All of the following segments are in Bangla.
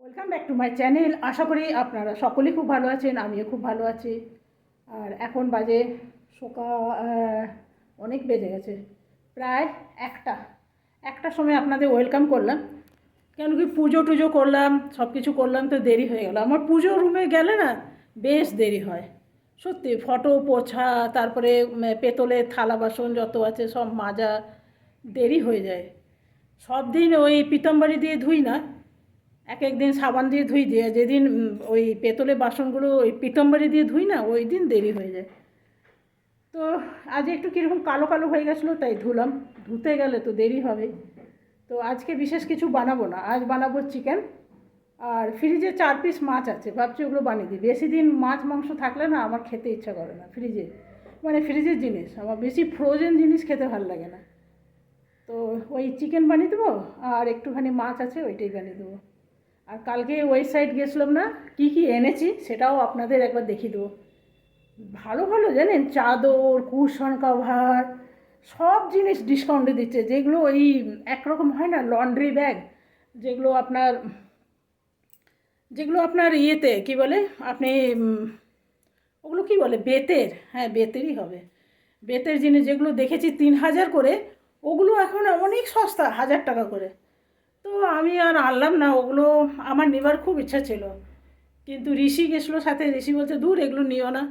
Welcome back to my channel. আশা করি আপনারা সকলেই খুব ভালো আছেন, আমিও খুব ভালো আছি। আর এখন বাজে সকাল অনেক বেজে গেছে, প্রায় একটার সময় আপনাদের ওয়েলকাম করলাম। কেন কি পুজো টুজো করলাম, সব কিছু করলাম, তো দেরি হয়ে গেল। আমার পুজো রুমে গেলে না বেশ দেরি হয় সত্যি। ফটো পোছা, তারপরে পেতলের থালা বাসন যত আছে সব মাজা, দেরি হয়ে যায়। সব দিন ওই পিতাম্বরী দিয়ে ধুই না, এক একদিন সাবান দিয়ে ধুই, দিয়ে যেদিন ওই পেতলের বাসনগুলো ওই পিতাম্বরী দিয়ে ধুই না, ওই দিন দেরি হয়ে যায়। তো আজ একটু কীরকম কালো কালো হয়ে গেছিলো, তাই ধুলাম। ধুতে গেলে তো দেরি হবে। তো আজকে বিশেষ কিছু বানাবো না, আজ বানাবো চিকেন। আর ফ্রিজে 4 পিস মাছ আছে, ভাবছি ওগুলো বানিয়ে দিই। বেশি দিন মাছ মাংস থাকলে না আমার খেতে ইচ্ছা করে না। ফ্রিজের জিনিস আমার বেশি, ফ্রোজেন জিনিস খেতে ভালো লাগে না। তো ওই চিকেন বানিয়ে দেবো, আর একটুখানি মাছ আছে ওইটাই বানিয়ে দেবো। আর কালকে ওয়েবসাইট গেছিলাম না, কি কি এনেছি সেটাও আপনাদের একবার দেখিয়ে দেবো। ভালো ভালো জানেন, চাদর, কুশন কভার, সব জিনিস ডিসকাউন্টে দিচ্ছে। যেগুলো ওই একরকম হয় না লন্ড্রি ব্যাগ, যেগুলো আপনার ইয়েতে কি বলে আপনি, ওগুলো কি বলে, বেতের, হ্যাঁ বেতেরই হবে। বেতের জিনিস যেগুলো দেখেছি 3,000 করে, ওগুলো এখন অনেক সস্তা, 1,000 টাকা করে। তো আমি আর আনলাম না ওগুলো। আমার নেবার খুব ইচ্ছা ছিল, কিন্তু ঋষি গেছিলো সাথে। ঋষি বলছে দূর এগুলো নিও না,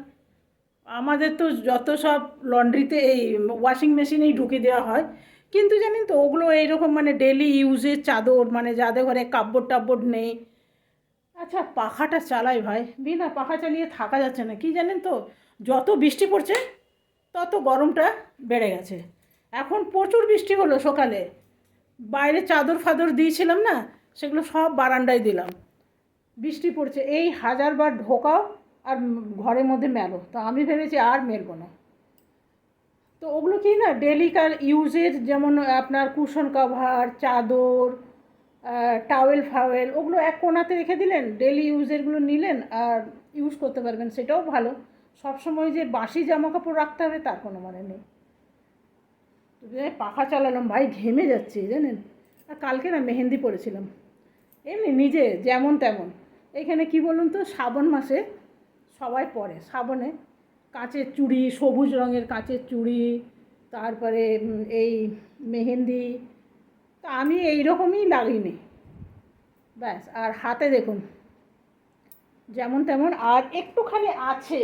আমাদের তো যত সব লন্ড্রিতে এই ওয়াশিং মেশিনেই ঢুকে দেওয়া হয়। কিন্তু জানেন তো ওগুলো এইরকম মানে ডেলি ইউজের চাদর, মানে যাদের ঘরে কাপড় টাপড় নেই। আচ্ছা পাখাটা চালাই ভাই, বিনা পাখা চালিয়ে থাকা যাচ্ছে না। কি জানেন তো, যত বৃষ্টি পড়ছে তত গরমটা বেড়ে গেছে। এখন প্রচুর বৃষ্টি হলো সকালে, বাইরে চাদর ফাদর দিয়েছিলাম না, সেগুলো সব বারান্দায় দিলাম। বৃষ্টি পড়ছে, এই 1000বার ঢোকাও আর ঘরের মধ্যে মেলো। তো আমি ভেবেছি আর মেলবো না। তো ওগুলো কি না ডেলিকার ইউজের, যেমন আপনার কুশন কভার, চাদর, টাওয়েল ফাওয়েল, ওগুলো এক কোণাতে রেখে দিলেন, ডেলি ইউজেরগুলো নিলেন আর ইউজ করতে পারবেন, সেটাও ভালো। সবসময় যে বাসি জামা কাপড় রাখতে হবে তার কোনো মানে নেই। তো পাখা চালালাম ভাই, ঘেমে যাচ্ছি জানেন। আর কালকে না মেহেন্দি পরেছিলাম, এমনি নিজে যেমন তেমন। এখানে কি বলুন তো, শ্রাবণ মাসে সবাই পরে, শ্রাবণে কাঁচের চুড়ি, সবুজ রঙের কাঁচের চুড়ি, তারপরে এই মেহেন্দি। তা আমি এই রকমই লাগিনি ব্যাস। আর হাতে দেখুন যেমন তেমন, আর একটুখানি আছে।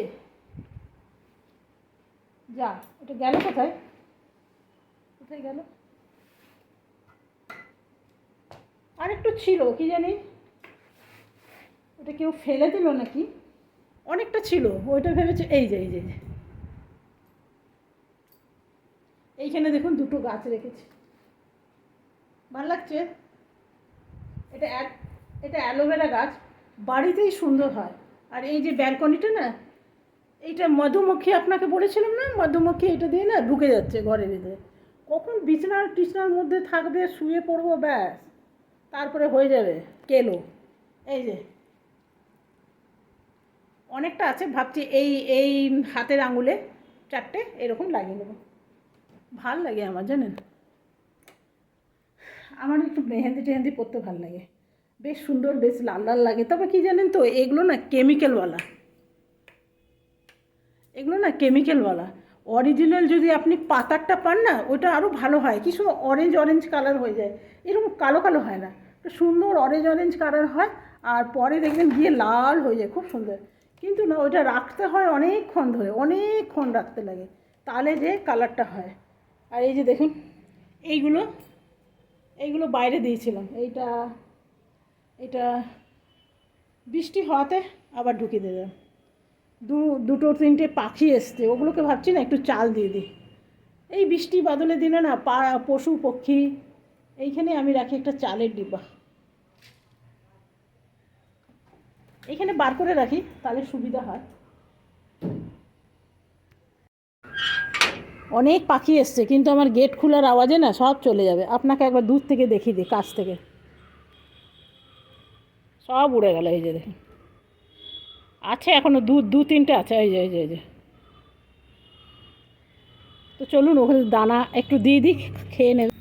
যা, এটা গেল কোথায়, কোথায় গেল? আর একটু ছিল, কি জানি ওটা কেউ ফেলে দিল নাকি, অনেকটা ছিল। ওইটা ভেবেছে, এই যে এইখানে দেখুন দুটো গাছ রেখেছি, ভালো লাগছে। এটা এটা অ্যালোভেরা গাছ, বাড়িতেই সুন্দর হয়। আর এই যে ব্যালকনিটা না, এইটা মধুমক্ষী, আপনাকে বলেছিলাম না, মধুমক্ষী এটা দিয়ে না ঢুকে যাচ্ছে ঘরের ভিতরে। কখন বিছনার টিছনার মধ্যে থাকবে, শুয়ে পড়বো ব্যাস, তারপরে হয়ে যাবে কেলো। এই যে অনেকটা আছে, ভাবছি এই এই হাতের আঙুলে 4টে এরকম লাগিয়ে নেবো। ভাল লাগে আমার জানেন, আমার একটু মেহেন্দি টেহেন্দি পরতে ভালো লাগে, বেশ সুন্দর, বেশ লাল লাল লাগে। তবে কি জানেন তো, এগুলো না কেমিক্যালওয়ালা, এগুলো না কেমিক্যালওয়ালা। অরিজিনাল যদি আপনি পাতারটা পান না, ওটা আরও ভালো হয়, কি সুন্দর অরেঞ্জ অরেঞ্জ কালার হয়ে যায়, এরকম কালো কালো হয় না, সুন্দর অরেঞ্জ অরেঞ্জ কালার হয়। আর পরে দেখবেন গিয়ে লাল হয়ে যায়, খুব সুন্দর। কিন্তু না ওইটা রাখতে হয় অনেকক্ষণ ধরে, অনেকক্ষণ রাখতে লাগে, তাহলে যে কালারটা হয়। আর এই যে দেখুন এইগুলো, এইগুলো বাইরে দিয়েছিলাম। এইটা এটা বৃষ্টি হওয়াতে আবার ঢুকিয়ে দিলাম। দুটো তিনটে পাখি এসছে, ওগুলোকে ভাবছি না একটু চাল দিয়ে দিই। এই বৃষ্টি বাদলের দিনে না পশু পক্ষী, এইখানে আমি রাখি একটা চালের ডিব্বা, এইখানে বার করে রাখি, তাহলে সুবিধা হয়। অনেক পাখি এসছে, কিন্তু আমার গেট খোলার আওয়াজে না সব চলে যাবে। আপনাকে একবার দূর থেকে দেখিয়ে দিই, কাছ থেকে সব উড়ে গেল। এই যে দেখুন, আছে এখনও দু তিনটে আছে, এই যে। তো চলুন ওখানে দানা একটু দিয়ে দিই, খেয়ে নেবে।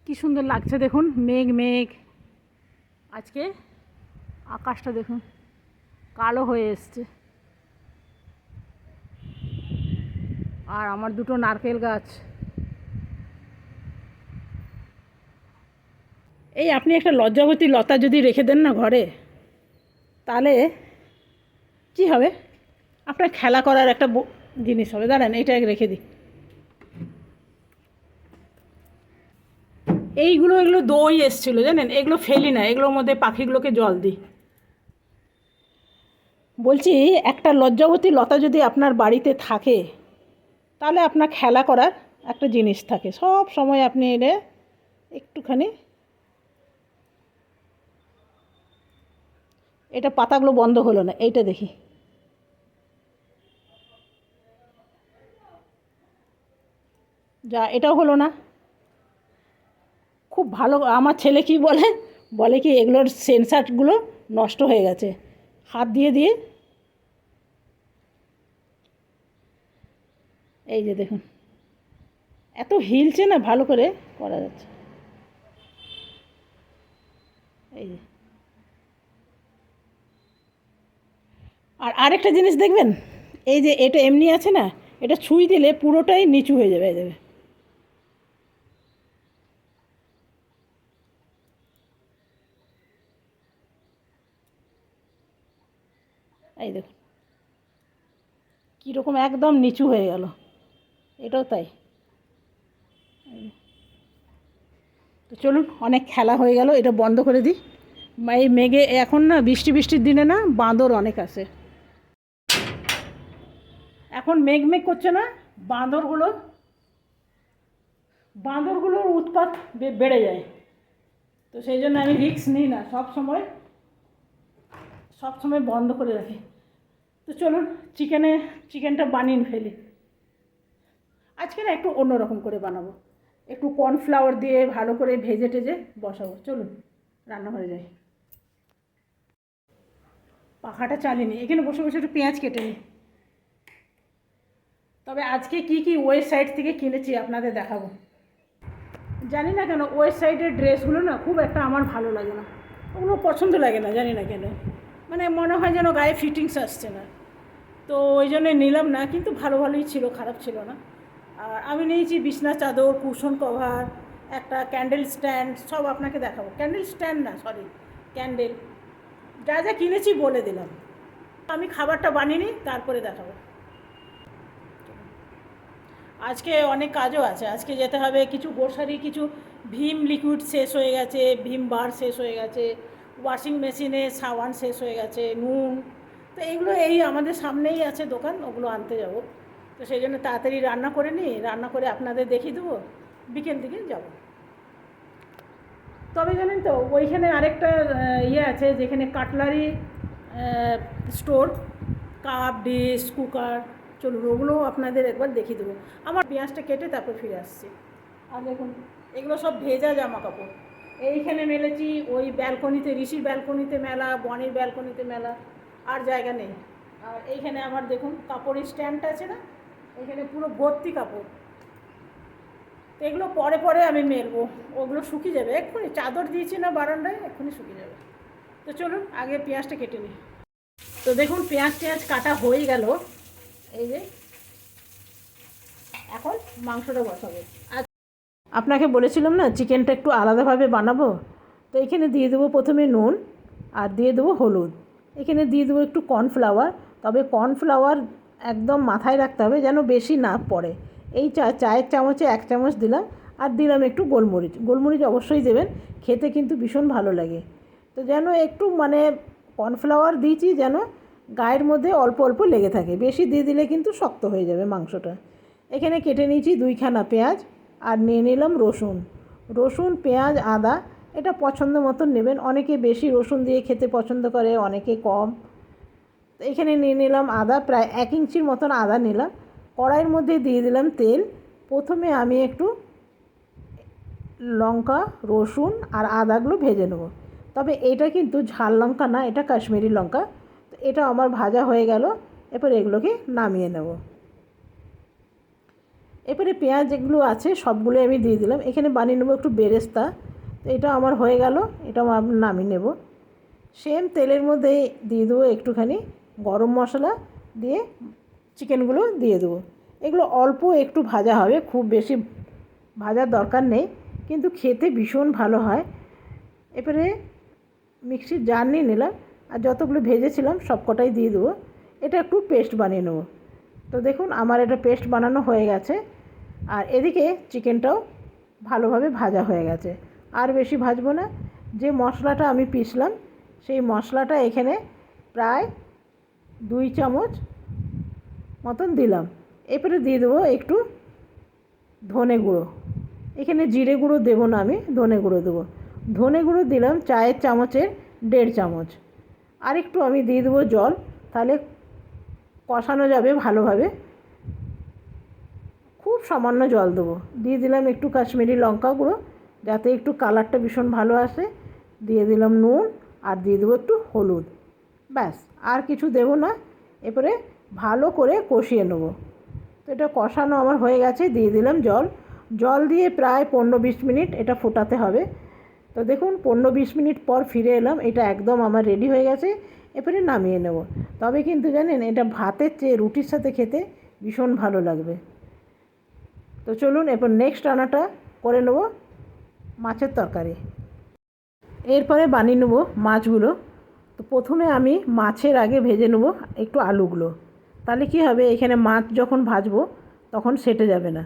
কি সুন্দর লাগছে দেখুন, মেঘ মেঘ। আজকে আকাশটা দেখুন কালো হয়ে এসছে। আর আমার দুটো নারকেল গাছ। এই আপনি একটা লজ্জাবতী লতা যদি রেখে দেন না ঘরে, তাহলে কি হবে, আপনার খেলা করার একটা জিনিস হবে। দাঁড়ান এটা রেখে দিই। এগুলো দই এসছিলো জানেন, এগুলো ফেলি না, এগুলোর মধ্যে পাখিগুলোকে জল দিই। বলছি একটা লজ্জাবতী লতা যদি আপনার বাড়িতে থাকে, তাহলে আপনার খেলা করার একটা জিনিস থাকে। সব সময় আপনি এলে একটুখানি, এটা পাতাগুলো বন্ধ হলো না, এইটা দেখি। যা, এটাও হলো না। খুব ভালো। আমার ছেলে কি বলে, বলে কি এগুলোর সেন্সারগুলো নষ্ট হয়ে গেছে, হাত দিয়ে দিয়ে। এই যে দেখুন, এত হিলছে না, ভালো করে করা যাচ্ছে। এই যে, আর আরেকটা জিনিস দেখবেন, এই যে এটা এমনি আছে না, এটা ছুঁই দিলে পুরোটাই নিচু হয়ে যাবে। এই দেখুন কীরকম একদম নিচু হয়ে গেল, এটাও তাই। তো চলুন, অনেক খেলা হয়ে গেল, এটা বন্ধ করে দিই। এই মেঘে এখন না, বৃষ্টির দিনে না বাঁদর অনেক আসে। এখন মেঘ মেঘ করছে না, বাঁদরগুলোর উৎপাত বেড়ে যায়। তো সেই জন্য আমি রিস্ক নিই না, সব সময় বন্ধ করে রাখি। তো চলুন চিকেনটা বানিয়ে ফেলি। আজকে না একটু অন্যরকম করে বানাবো, একটু কর্নফ্লাওয়ার দিয়ে ভালো করে ভেজে টেজে বসাবো। চলুন রান্নাঘরে যাই। পাখাটা চালিয়ে নিই, এখানে বসে বসে একটু পেঁয়াজ কেটে নিই। তবে আজকে কি ওয়েবসাইট থেকে কিনেছি আপনাদের দেখাবো। জানি না কেন ওয়েবসাইটের ড্রেসগুলো না খুব একটা আমার ভালো লাগে না, ওগুলো পছন্দ লাগে না, জানি না কেন, মানে মনে হয় যেন গায়ে ফিটিংস আসছে না। তো ওই জন্যে নিলাম না, কিন্তু ভালোই ছিল, খারাপ ছিল না। আর আমি নিয়েছি বিছনা চাদর, কুশন কভার, একটা ক্যান্ডেল স্ট্যান্ড, সব আপনাকে দেখাবো। ক্যান্ডেল স্ট্যান্ড না, সরি, ক্যান্ডেল। যা যা কিনেছি বলে দিলাম। আমি খাবারটা বানিয়ে নিই, তারপরে দেখাবো। আজকে অনেক কাজও আছে, আজকে যেতে হবে কিছু গ্রোসারি, কিছু ভীম লিকুইড শেষ হয়ে গেছে, ভীম বার শেষ হয়ে গেছে, ওয়াশিং মেশিনে সাবান শেষ হয়ে গেছে, নুন। তো এইগুলো এই আমাদের সামনেই আছে দোকান, ওগুলো আনতে যাব। তো সেই জন্য তাড়াতাড়ি রান্না করে নিই, রান্না করে আপনাদের দেখিয়ে দেবো, বিকেল দিকে যাব। তবে জানেন তো, ওইখানে আরেকটা আছে, যেখানে cutlery store, cup, dish, cooker. চলুন ওগুলোও আপনাদের একবার দেখিয়ে দেবো। আমার পেঁয়াজটা কেটে তারপর ফিরে আসছি। আর দেখুন, এগুলো সব ভেজা জামা কাপড়। এইখানে মেলেছি, ওই ব্যালকনিতে, ঋষির ব্যালকনিতে মেলা, বনির ব্যালকনিতে মেলা, আর জায়গা নেই। আর এইখানে আমার দেখুন কাপড়ের স্ট্যান্ড আছে না, এখানে পুরো ভর্তি কাপড়। তো এগুলো পরে আমি মেলবো, ওগুলো শুকিয়ে যাবে এক্ষুনি, চাদর দিয়েছি না বারান্দায়, এক্ষুনি শুকিয়ে যাবে। তো চলুন আগে পেঁয়াজটা কেটে নিই। তো দেখুন পেঁয়াজ কাটা হয়ে গেল। এই যে এখন মাংসটা বসাবো। আর আপনাকে বলেছিলাম না চিকেনটা একটু আলাদাভাবে বানাবো। তো এখানে দিয়ে দেবো প্রথমে নুন, আর দিয়ে দেবো হলুদ। এখানে দিয়ে দেবো একটু কর্নফ্লাওয়ার। তবে কর্নফ্লাওয়ার একদম মাথায় রাখতে হবে যেন বেশি না পড়ে। এই চায়ের চামচে 1 চামচ দিলাম। আর দিলাম একটু গোলমরিচ অবশ্যই দেবেন, খেতে কিন্তু ভীষণ ভালো লাগে। তো যেন একটু মানে কর্নফ্লাওয়ার দিয়েছি যেন গায়ের মধ্যে অল্প অল্প লেগে থাকে, বেশি দিয়ে দিলে কিন্তু শক্ত হয়ে যাবে মাংসটা। এখানে কেটে নিয়েছি 2খানা পেঁয়াজ, আর নিয়ে নিলাম রসুন, পেঁয়াজ, আদা। এটা পছন্দ মতন নেবেন, অনেকে বেশি রসুন দিয়ে খেতে পছন্দ করে, অনেকে কম। তো এখানে নিয়ে নিলাম আদা, প্রায় 1 ইঞ্চির মতন আদা নিলাম। কড়াইয়ের মধ্যে দিয়ে দিলাম তেল। প্রথমে আমি একটু লঙ্কা, রসুন আর আদাগুলো ভেজে নেব। তবে এটা কিন্তু ঝাল লঙ্কা না, এটা কাশ্মীরি লঙ্কা। তো এটা আমার ভাজা হয়ে গেল, এরপর এগুলোকে নামিয়ে নেব। এরপরে পেঁয়াজ যেগুলো আছে সবগুলো আমি দিয়ে দিলাম। এখানে বানিয়ে নেবো একটু বেরেস্তা। তো এটা আমার হয়ে গেল, এটাও নামিয়ে নেব। সেম তেলের মধ্যে দিয়ে দেবো একটুখানি গরম মশলা, দিয়ে চিকেনগুলো দিয়ে দেবো। এগুলো অল্প একটু ভাজা হবে, খুব বেশি ভাজার দরকার নেই, কিন্তু খেতে ভীষণ ভালো হয়। এবারে মিক্সির জার নিয়ে নিলাম, আর যতগুলো ভেজেছিলাম সব কটাই দিয়ে দেবো। এটা একটু পেস্ট বানিয়ে নেবো। তো দেখুন আমার এটা পেস্ট বানানো হয়ে গেছে, আর এদিকে চিকেনটাও ভালোভাবে ভাজা হয়ে গেছে। আর বেশি ভাজবো না। যে মশলাটা আমি পিষলাম সেই মশলাটা এখানে প্রায় 2 চামচ মতন দিলাম। এরপরে দিয়ে দেবো একটু ধনে গুঁড়ো। এখানে জিরে গুঁড়ো দেবো না, আমি ধনে গুঁড়ো দেবো। ধনে গুঁড়ো দিলাম চায়ের চামচের 1.5 চামচ। আর একটু আমি দিয়ে দেবো জল, তাহলে কষানো যাবে ভালোভাবে। খুব সামান্য জল দেবো। দিয়ে দিলাম একটু কাশ্মীরি লঙ্কা গুঁড়ো, যাতে একটু কালারটা ভীষণ ভালো আসে। দিয়ে দিলাম নুন, আর দিয়ে দেবো একটু হলুদ। ব্যাস, আর কিছু দেবো না। এরপরে ভালো করে কষিয়ে নেব। তো এটা কষানো আমার হয়ে গেছে, দিয়ে দিলাম জল। জল দিয়ে প্রায় 15-20 মিনিট এটা ফোটাতে হবে। তো দেখুন 15-20 মিনিট পর ফিরে এলাম, এটা একদম আমার রেডি হয়ে গেছে। এরপরে নামিয়ে নেব। তবে কিন্তু জানেন, এটা ভাতের চেয়ে রুটির সাথে খেতে ভীষণ ভালো লাগবে। তো চলুন এরপর নেক্সট রান্নাটা করে নেব, মাছের তরকারি। এরপরে বানিয়ে নেব মাছগুলো। তো প্রথমে আমি মাছের আগে ভেজে নেব একটু আলুগুলো। তাহলে কি হবে, এখানে মাছ যখন ভাজবো তখন সেটে যাবে না,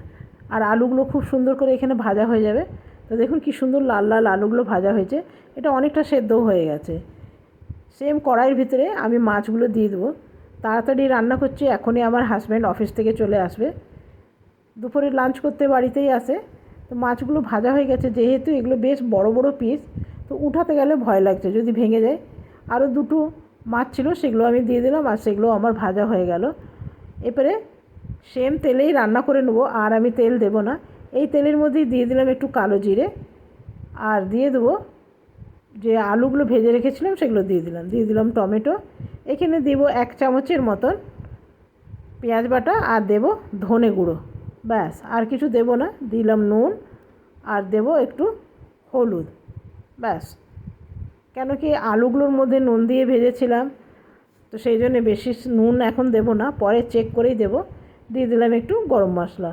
আর আলুগুলো খুব সুন্দর করে এখানে ভাজা হয়ে যাবে। তো দেখুন কি সুন্দর লাল লাল আলুগুলো ভাজা হয়েছে, এটা অনেকটা সেদ্ধও হয়ে গেছে। সেম কড়াইয়ের ভিতরে আমি মাছগুলো দিয়ে দেবো। তাড়াতাড়ি রান্না করছি, এখনই আমার হাজব্যান্ড অফিস থেকে চলে আসবে। দুপুরে লাঞ্চ করতে বাড়িতেই আসে। তো মাছগুলো ভাজা হয়ে গেছে, যেহেতু এগুলো বেশ বড় বড় পিস, তো উঠাতে গেলে ভয় লাগছে যদি ভেঙে যায়। আরও দুটো মাছ ছিল, সেগুলো আমি দিয়ে দিলাম, আর সেগুলো আমার ভাজা হয়ে গেল। এরপরে সেম তেলেই রান্না করে নেবো, আর আমি তেল দেব না। এই তেলের মধ্যেই দিয়ে দিলাম একটু কালো জিরে, আর দিয়ে দেবো যে আলুগুলো ভেজে রেখেছিলাম সেগুলো দিয়ে দিলাম টমেটো। এখানে দেবো 1 চামচের মতন পেঁয়াজ বাটা, আর দেবো ধনে গুঁড়ো। ব্যাস, আর কিছু দেবো না। দিলাম নুন, আর দেবো একটু হলুদ। ব্যাস, কেন কি আলুগুলোর মধ্যে নুন দিয়ে ভেজেছিলাম, তো সেই জন্য বেশি নুন এখন দেবো না, পরে চেক করেই দেবো। দিয়ে দিলাম একটু গরম মশলা।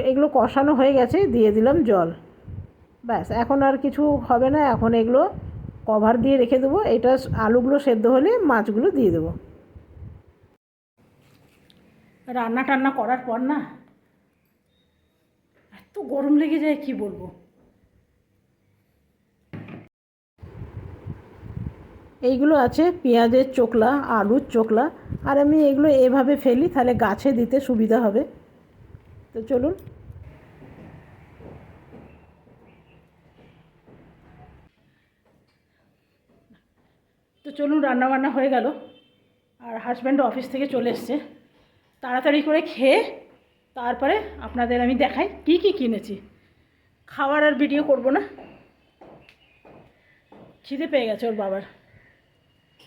এগুলো কষানো হয়ে গেছে, দিয়ে দিলাম জল। ব্যাস, এখন আর কিছু হবে না, এখন এগুলো কভার দিয়ে রেখে দেবো। এটা আলুগুলো সেদ্ধ হলে মাছগুলো দিয়ে দেবো। রান্না টান্না করার পর না এত গরম লেগে যায়, কি বলবো। এইগুলো আছে পেঁয়াজের চোকলা, আলুর চোকলা, আর আমি এগুলো এভাবে ফেলি, তাহলে গাছে দিতে সুবিধা হবে। তো চলুন। রান্নাবান্না হয়ে গেল, আর হাজব্যান্ড অফিস থেকে চলে এসছে। তাড়াতাড়ি করে খেয়ে তারপরে আপনাদের আমি দেখাই কি কি কিনেছি। খাওয়ার আর ভিডিও করব না, খিদে পেয়ে গেছে ওর বাবার,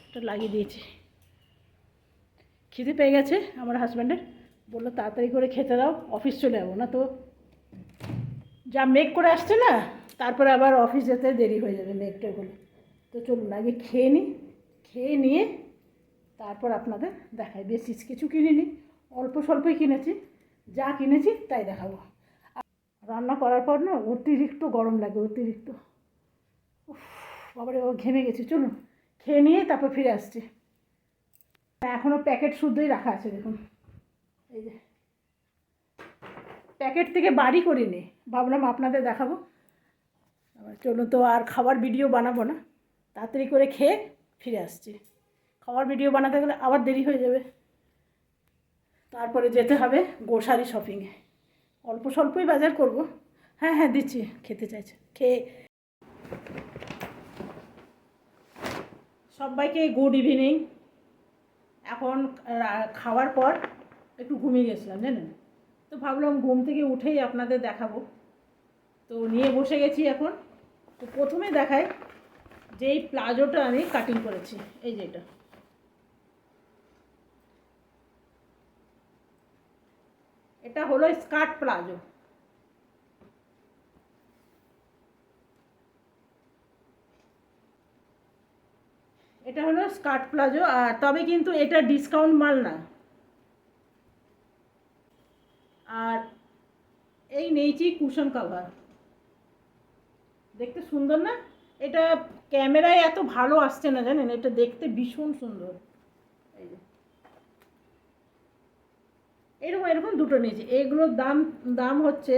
এটা লাগিয়ে দিয়েছি। খিদে পেয়ে গেছে আমার হাজব্যান্ডের, বললো তাড়াতাড়ি করে খেতে দাও, অফিস চলে যাবো না তো, যা মেঘ করে আসছে না, তারপরে আবার অফিস যেতে দেরি হয়ে যাবে মেঘটা বলে। তো চলুন আগে খেয়ে নিই, খেয়ে নিয়ে তারপর আপনাদের দেখাই। বেশি কিছু কিনিনি, অল্প স্বল্পই কিনেছি, যা কিনেছি তাই দেখাবো। রান্না করার পর না অতিরিক্ত গরম লাগে, অতিরিক্ত। বাবারে, ও ঘেমে গেছি। চলুন খেয়ে নিয়ে তারপর ফিরে আসছি। এখনও প্যাকেট শুদ্ধই রাখা আছে, দেখুন এই যে প্যাকেট থেকে বাড়ি করিনি, ভাবলাম আপনাদের দেখাবো। চলুন, তো আর খাবার ভিডিও বানাবো না, তাড়াতাড়ি করে খেয়ে ফিরে আসছি। খাবার ভিডিও বানাতে গেলে আবার দেরি হয়ে যাবে, তারপরে যেতে হবে গ্রোসারি শপিংয়ে। অল্প স্বল্পই বাজার করব। হ্যাঁ হ্যাঁ দিচ্ছি, খেতে চাইছে খেয়ে। সবাইকে গুড ইভিনিং। এখন খাওয়ার পর একটু ঘুমিয়ে গেছিলাম জানেন, তো ভাবলাম ঘুম থেকে উঠেই আপনাদের দেখাবো। তো নিয়ে বসে গেছি এখন। তো প্রথমে দেখাই যে এই প্লাজোটা আমি কাটিং করেছি, এই যে এটা। এটা হলো স্কার্ট প্লাজো। এটা হলো স্কার্ট প্লাজো, আর তবে কিন্তু এটা ডিসকাউন্ট মাল না। আর এই নিয়েছি কুশন কভার, দেখতে সুন্দর না? এটা ক্যামেরায় এত ভালো আসছে না জানেন, এটা দেখতে ভীষণ সুন্দর। এই যে এরকম এরকম দুটো নিয়েছি। এগুলোর দাম দাম হচ্ছে,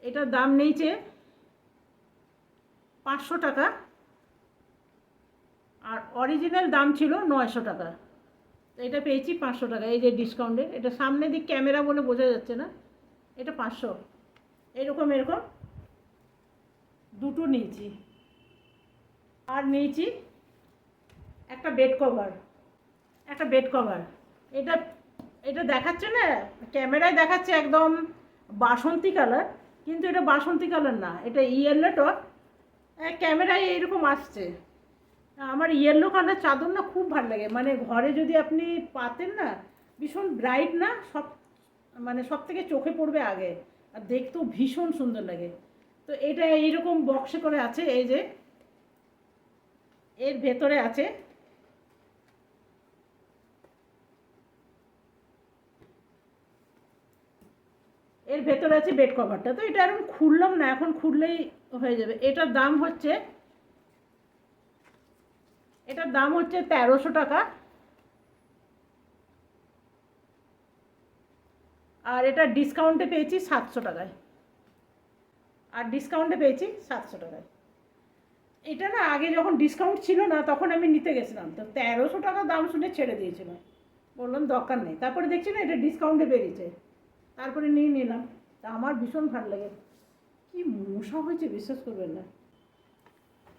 এটার দাম নিয়েছে 500 টাকা, আর অরিজিনাল দাম ছিল 900 টাকা। এটা পেয়েছি 500 টাকা, এই যে ডিসকাউন্টে। এটা সামনে দিক ক্যামেরা বলে বোঝা যাচ্ছে না, এটা 500। এরকম এরকম দুটো নিয়েছি। আর নিয়েছি একটা বেড কভার, একটা বেড কভার। এটা এটা দেখাচ্ছে না, ক্যামেরায় দেখাচ্ছে একদম বাসন্তী কালার, কিন্তু এটা বাসন্তী কালার না, এটা ইয়েলো টপ। ক্যামেরায় এইরকম আসছে। আমার ইয়েলো কালার চাদর না খুব ভালো লাগে, মানে ঘরে যদি আপনি পাতেন না, ভীষণ ব্রাইট না, সব মানে সব থেকে চোখে পড়বে আগে, আর দেখতেও ভীষণ সুন্দর লাগে। তো এটা এইরকম বক্সে করে আছে, এই যে এর ভেতরে আছে এর ভেতরে আছে বেড কভারটা। তো এটা এখন খুললাম না, এখন খুললেই হয়ে যাবে। এটার দাম হচ্ছে 1300 টাকা, আর এটা ডিসকাউন্টে পেয়েছি 700 টাকায়, আর ডিসকাউন্টে পেয়েছি 700 টাকায়। এটা না আগে যখন ডিসকাউন্ট ছিল না তখন আমি নিতে গেছিলাম, তো 1300 টাকা দাম শুনে ছেড়ে দিয়েছিলাম, বললাম দরকার নেই। তারপরে দেখছি না এটা ডিসকাউন্টে বেরিয়েছে, তারপরে নিয়ে নিলাম। তা আমার ভীষণ ভালো লাগে। কি মশা হয়েছে বিশ্বাস করবেন না।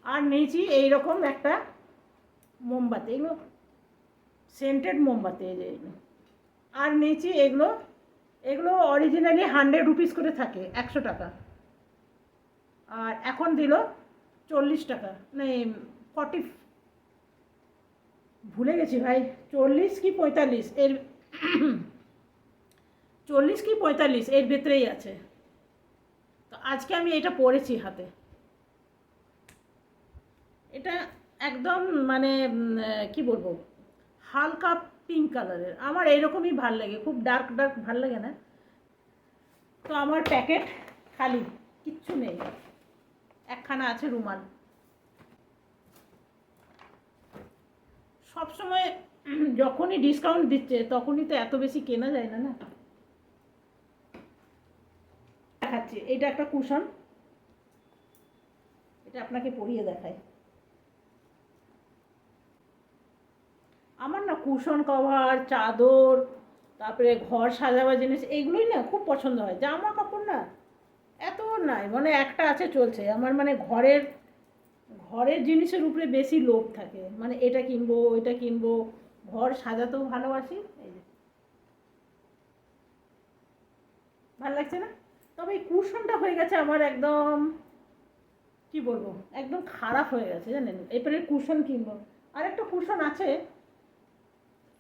আর নিয়েছি এইরকম একটা মোমবাতি, এগুলো সেন্টেড মোমবাতি, এই যে এগুলো। আর নিয়েছি এগুলো, এগুলো অরিজিনালি 100 রুপিস করে থাকে, 100 টাকা, আর এখন দিল 40 টাকা, মানে 40, ভুলে গেছি ভাই, 40 কি 45 এর 40 কি 45 এর ভেতরেই আছে। তো আজকে আমি এটা পরেছি হাতে। এটা একদম মানে কি বলবো, হালকা পিঙ্ক কালারের। আমার এইরকমই ভাল লাগে, খুব ডার্ক ডার্ক ভাল লাগে না। তো আমার প্যাকেট খালি, কিচ্ছু নেই, একখানা আছে রুমাল। সবসময় যখনই ডিসকাউন্ট দিচ্ছে তখনই তো এত বেশি কেনা যায় না। না দেখাচ্ছি, এটা একটা কুশন, এটা আপনাকে পরিয়ে দেখাই। আমার না কুশন কভার, চাদর, তারপরে ঘর সাজাবার জিনিস, এইগুলোই না খুব পছন্দ হয়। জামা কাপড় না এত নাই, মানে একটা আছে চলছে। আমার মানে ঘরের ঘরের জিনিসের উপরে বেশি লোভ থাকে, মানে এটা কিনবো ওইটা কিনবো, ঘর সাজাতেও ভালোবাসি। এই যে ভালো লাগছে না? তবে এই কুশনটা হয়ে গেছে আমার একদম, কি বলবো, একদম খারাপ হয়ে গেছে জানেন। এরপরে কুশন কিনবো, আর একটা কুশন আছে,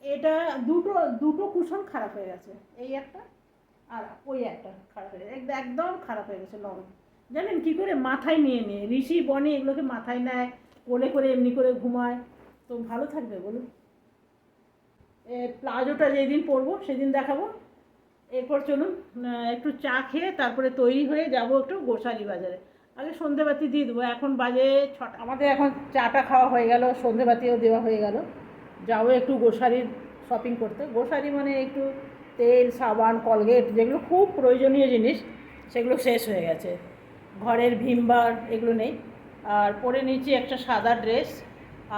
এটা দুটো দুটো কুশন খারাপ হয়ে গেছে, এই একটা আর ওই একটা খারাপ হয়ে গেছে, একদম খারাপ হয়ে গেছে নরম। জানেন কি করে? মাথায় নিয়ে নিয়ে ঋষি বনে এগুলোকে মাথায় নেয়, কোলে করে এমনি করে ঘুমায়, তো ভালো থাকবে বলুন? প্লাজোটা যেদিন পরবো সেদিন দেখাবো। এরপর চলুন একটু চা খেয়ে তারপরে তৈরি হয়ে যাব একটু গোসারি বাজারে। আগে সন্ধেবাতি দিয়ে দেবো, এখন বাজে 6টা। আমাদের এখন চাটা খাওয়া হয়ে গেল, সন্ধেবাতিও দেওয়া হয়ে গেল, যাবো একটু গোসারির শপিং করতে। গোসারি মানে একটু তেল, সাবান, কলগেট, যেগুলো খুব প্রয়োজনীয় জিনিস সেগুলো শেষ হয়ে গেছে। ঘরের ভিম বার এগুলো নেই। আর পরে নিয়েছি একটা সাদা ড্রেস,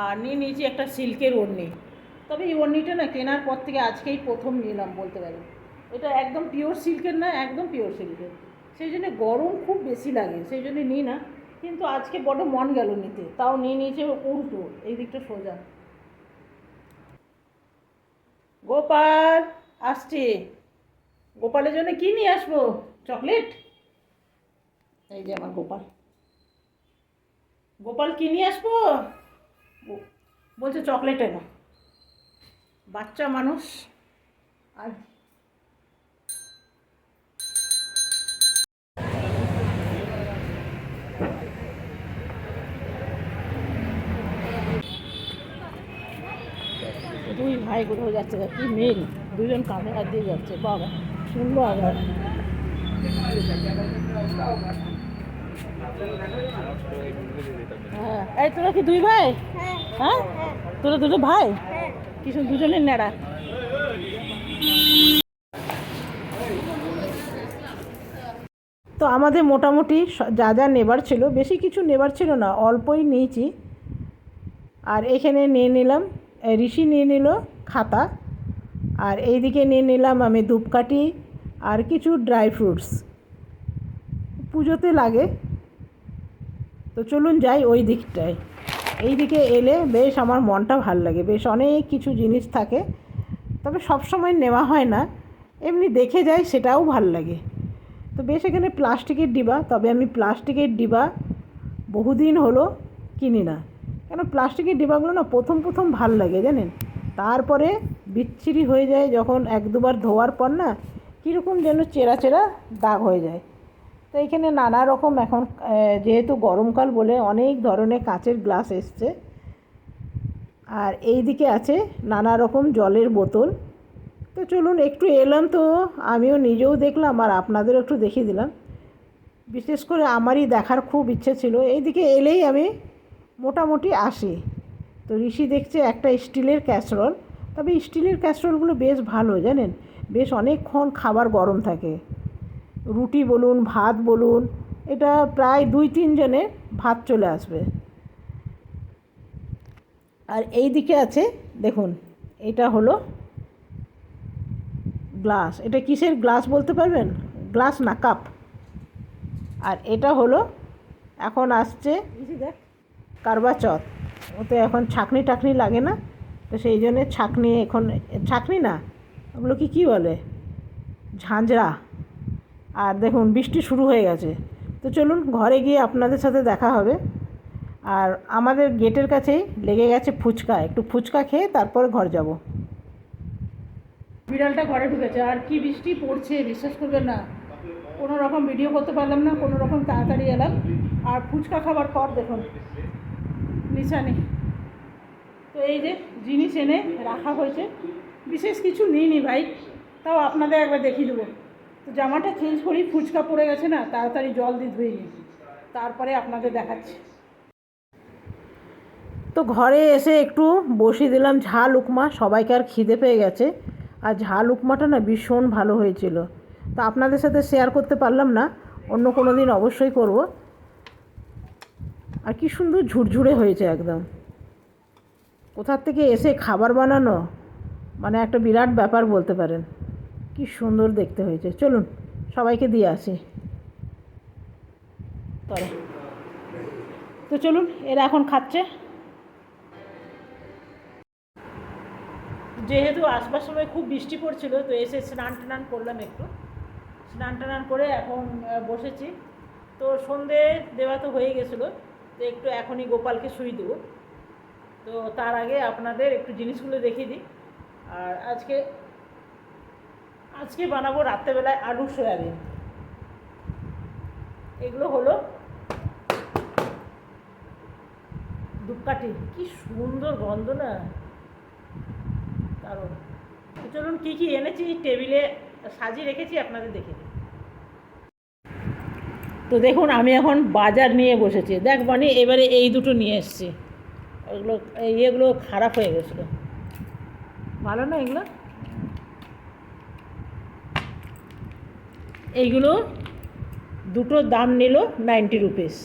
আর নিয়েছি একটা সিল্কের ওড়নি। তবে এই ওড়নিটা না কেনার পর থেকে আজকেই প্রথম নিলাম বলতে পারি। এটা একদম পিওর সিল্কের না, একদম পিওর সিল্কের, সেই জন্য গরম খুব বেশি লাগে, সেই জন্য নিই না। কিন্তু আজকে বড় মন গেল নিতে, তাও নিয়ে নিয়েছে উল্টো, এই দিকটা সোজা। গোপাল আসছে, গোপালের জন্য কি নিয়ে আসবো? চকলেট। এই যে আমার গোপাল, গোপাল কি নিয়ে আসবো? বলছে চকলেট এনো, বাচ্চা মানুষ। আর ভাই কোথাও যাচ্ছে, কি মিল, দুজন কাঁধে হাত দিয়ে যাচ্ছে, বাবা শুনবো আবার। হ্যাঁ, এই তোরা কি দুই ভাই? হ্যাঁ, তোরা দুটো ভাই? কিছু দুজনের নেড়া। তো আমাদের মোটামুটি যা যা নেবার ছিল, বেশি কিছু নেবার ছিল না, অল্পই নিয়েছি। আর এখানে নিয়ে নিলাম, ঋষি নিয়ে নিল খাতা, আর এইদিকে নিয়ে নিলাম আমি ধূপকাঠি আর কিছু ড্রাই ফ্রুটস, পুজোতে লাগে। তো চলুন যাই ওই দিকটায়। এই দিকে এলে বেশ আমার মনটা ভাল লাগে, বেশ অনেক কিছু জিনিস থাকে, তবে সব সময় নেওয়া হয় না, এমনি দেখে যাই, সেটাও ভাল লাগে। তো বেশ এখানে প্লাস্টিকের ডিবা, তবে আমি প্লাস্টিকের ডিবা বহুদিন হলো কিনি না, কেন প্লাস্টিকের ডিবাগুলো না প্রথম প্রথম ভাল লাগে জানেন, তারপরে বিচ্ছিরি হয়ে যায় যখন এক দুবার ধোয়ার পর না, কীরকম যেন চেরা চেরা দাগ হয়ে যায়। তো এখানে নানা রকম এখন যেহেতু গরমকাল বলে অনেক ধরনের কাচের গ্লাস এসছে, আর এই দিকে আছে নানা রকম জলের বোতল। তো চলুন একটু এলাম, তো আমিও নিজেও দেখলাম আর আপনাদেরও একটু দেখিয়ে দিলাম, বিশেষ করে আমারই দেখার খুব ইচ্ছে ছিল, এইদিকে এলেই আমি মোটামুটি আসি। তো ঋষি দেখছে একটা স্টিলের ক্যাসরোল, তবে স্টিলের ক্যাসরোলগুলো বেশ ভালো জানেন, বেশ অনেকক্ষণ খাবার গরম থাকে, রুটি বলুন ভাত বলুন, এটা প্রায় 2-3 জনের ভাত চলে আসবে। আর এই দিকে আছে দেখুন, এটা হলো গ্লাস, এটা কিসের গ্লাস বলতে পারবেন? গ্লাস না, কাপ। আর এটা হলো এখন আসছে দেখ কারবা চৌথ, ওতে এখন ছাঁকনি টাকনি লাগে না, তো সেই জন্যে ছাঁকনি, এখন ছাঁকনি না, ওগুলো কী বলে, ঝাঁঝরা। আর দেখুন বৃষ্টি শুরু হয়ে গেছে, তো চলুন ঘরে গিয়ে আপনাদের সাথে দেখা হবে। আর আমাদের গেটের কাছেই লেগে গেছে ফুচকা, একটু ফুচকা খেয়ে তারপরে ঘর যাব। বিড়ালটা ঘরে ঢুকেছে, আর কি বৃষ্টি পড়ছে বিশ্বাস করবেন না, কোনো রকম ভিডিও করতে পারলাম না, কোনো রকম তাড়াতাড়ি এলাম। আর ফুচকা খাবার পর দেখুন নিশানি, তো এই যে জিনিস এনে রাখা হয়েছে, বিশেষ কিছু নিইনি ভাই, তাও আপনাদের একবার দেখিয়ে দেবো। তো জামাটা চেঞ্জ করি, ফুচকা পড়ে গেছে না, তাড়াতাড়ি জল দিয়ে ধুয়ে নিই, তারপরে আপনাদের দেখাচ্ছি। তো ঘরে এসে একটু বসিয়ে দিলাম ঝাল উপমা, সবাইকে আর খিদে পেয়ে গেছে, আর ঝাল উপমাটা না ভীষণ ভালো হয়েছিল, তো আপনাদের সাথে শেয়ার করতে পারলাম না, অন্য কোনো দিন অবশ্যই করব। আর কি সুন্দর ঝুরঝুরে হয়েছে একদম, কোথার থেকে এসে খাবার বানানো মানে একটা বিরাট ব্যাপার বলতে পারেন, কি সুন্দর দেখতে হয়েছে। চলুন সবাইকে দিয়ে আসি পরে। তো চলুন, এরা এখন খাচ্ছে, যেহেতু আসবার সময় খুব বৃষ্টি পড়ছিল, তো এসে স্নান টান করলাম, একটু স্নান টান করে এখন বসেছি। তো সন্ধে দেওয়া তো হয়ে গেছিলো, তো একটু এখনই গোপালকে শুই দেবো, তো তার আগে আপনাদের একটু জিনিসগুলো দেখিয়ে দিই। আর আজকে বানাবো রাত্রেবেলায় আলু সয়াবিন। এগুলো হলো ধূপকাঠি, কি সুন্দর গন্ধ না, কারণ চলুন কী কী এনেছি টেবিলে সাজিয়ে রেখেছি আপনাদের দেখে দিই। তো দেখুন আমি এখন বাজার নিয়ে বসেছি, দেখ বানি এবারে এই দুটো নিয়ে এসেছি, এগুলো খারাপ হয়ে গেছিলো, ভালো না এগুলো, এইগুলো দুটোর দাম নিল 90 রুপিস।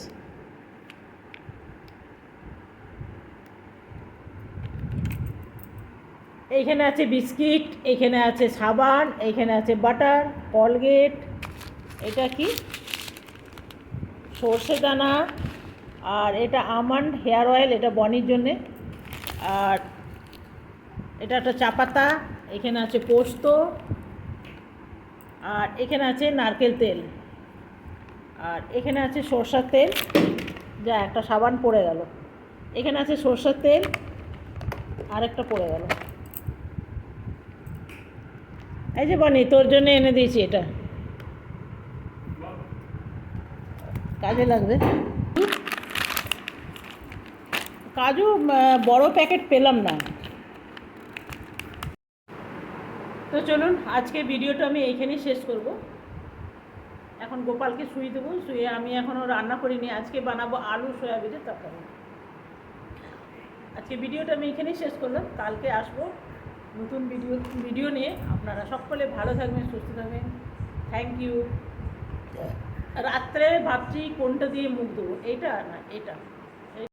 এইখানে আছে বিস্কিট, এইখানে আছে সাবান, এইখানে আছে বাটার, কলগেট, এটা কি সর্ষে দানা, আর এটা আমন্ড হেয়ার অয়েল, এটা বনির জন্যে, আর এটা একটা চা পাতা, এখানে আছে পোস্ত, আর এখানে আছে নারকেল তেল, আর এখানে আছে সরষের তেল, যা একটা সাবান পড়ে গেল, এখানে আছে সরষের তেল, আর একটা পড়ে গেল, এই যে বনি তোর জন্য এনে দিয়েছি, এটা কাজে লাগবে। কাজু বড় প্যাকেট পেলাম না, তো চলুন আজকে ভিডিওটা আমি এইখানেই শেষ করব। এখন গোপালকে শুয়ে দেবো, শুয়ে আমি এখনও রান্না করিনি, আজকে বানাবো আলু সয়াবিনের তরকারি। আজকে ভিডিওটা আমি এখানেই শেষ করলাম, কালকে আসবো নতুন ভিডিও নিয়ে। আপনারা সকলে ভালো থাকবেন, সুস্থ থাকবেন। Thank you. রাত্রে ভাবছি কোনটা দিয়ে মুখ দেবো, এইটা না এটা।